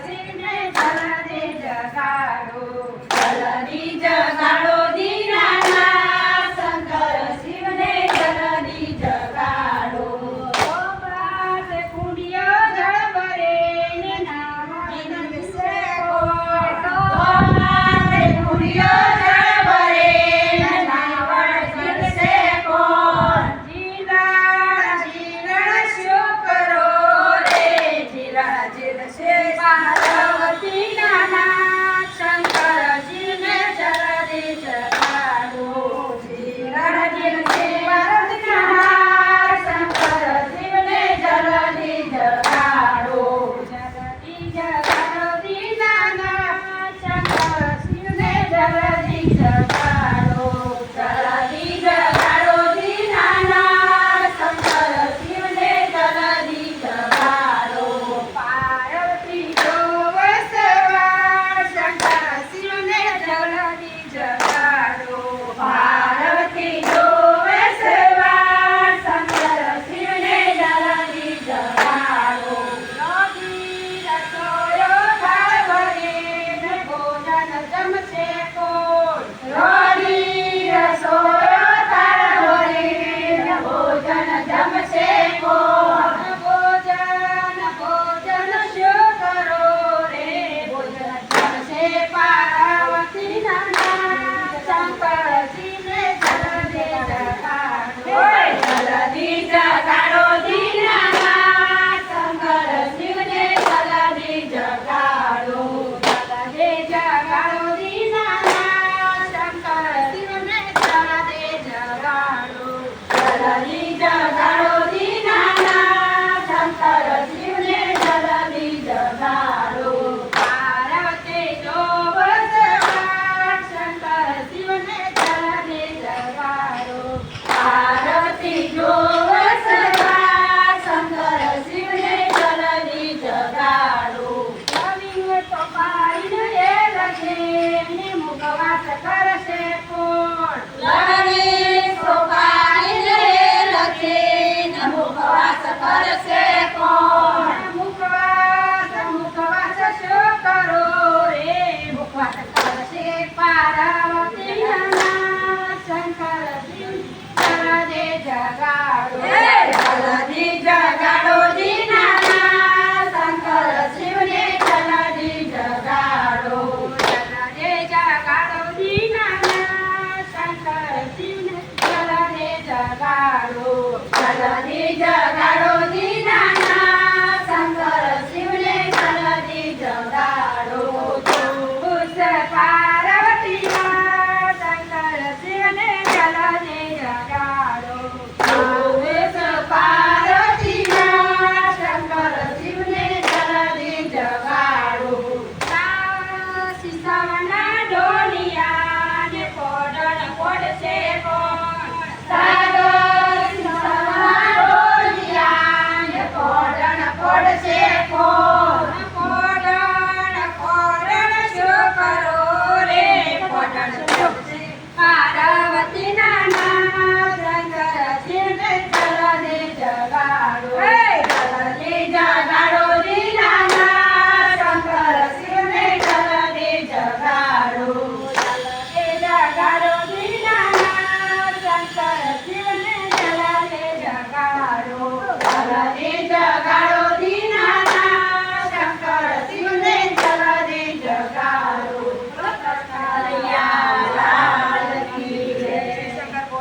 શિવને જલ્દી જગાડો. જલ્દી જગાડો દીનાનાથ શંકર શિવને જલ્દી જગાડો. ગોપાલ કુંડિયો જળ ભરે ને નાવા દિવસે કોઈ. ગોપાલ કુંડિયો જળ ભરે ને નાવા દિવસે કોઈ. જીરણ જીરણ શું કરો રે. જીરણ જીરણ છે પાર્વતી નાનાથ શંકર શિવને જલ્દી જગાડો. જીરણ જીરણ છે પાર્વતી નાનાથ શંકર શિવને જલ્દી જગાડો. જલ્દી જગાડો દીનાનાથ શંકર શિવને જલ્દી જગાડો. જલ્દી જગાડો દીનાનાથ શંકર શિવને જલ્દી જગાડો. પાર્વતી જોવે સવાર શંકર શિવને જલ્દી જગાડો. પાર્વતી જોવે સવાર શંકર શિવને જલ્દી જગાડો. યોગી રસોયો થાળ ભરે ને ભોજન જમશે કોણ. યોગી રસોયો થાળ ભરે ને ભોજન જમશે કોણ. ભોજન ભોજન શું કરો રે. ભોજન જમશે પાર્વતી નાનાથ શંકર શિવને જલ્દી જગાડો. જલ્દી જગાડો દીનાનાથ શંકર શિવને જલ્દી જગાડો. જલ્દી જગાડો દીનાનાથ શંકર શિવને જલ્દી જગાડો. જલ્દી જગાડો દીનાનાથ શંકર શિવને જલ્દી જગાડો. પાર્વતી જોવે સવાર શંકર શિવને જલ્દી જગાડો. પાર્વતી જોવે સવાર શંકર શિવને જલ્દી જગાડો. નવીન તો પાડીને એ લખે ને મુખવાસ કરશે કોણ. નવીન તો પાડીને એ લખે ને મુખવાસ કરશે કોણ. મુખવાસ મુખવાસ શું કરો રે. મુખવાસ કરશે પાર્વતી નાનાથ શંકર શિવને જલ્દી જગાડો. જલ્દી જગાડો દીનાનાથ શંકર શિવને જલ્દી જગાડો. જલ્દી જગાડો દીનાનાથ શંકર શિવને જલ્દી જગાડો. જલ્દી જગાડો દીનાનાથ શંકર શિવને જલ્દી જગાડો. જોવું છે પાર્વતીના શંકર શિવને જલ્દી જગાડો. જોવું છે પાર્વતીના શંકર શિવને જલ્દી જગાડો. શિશાવના ઢોલિયા ને પોડણ પોડશે કોણ. શિશાવના ઢોલિયા ને પોડણ પોડશે કોણ. પોડણ પોડણ શું કરો રે. પોડણ શું છે પાર્વતી નાનાથ શંકર શિવને જલ્દી જગાડો. જલ્દી જગાડો દીનાનાથ શંકર શિવને જલ્દી જગાડો. જલ્દી જગાડો દીનાનાથ શંકર શિવને જલ્દી જગાડો. જલ્દી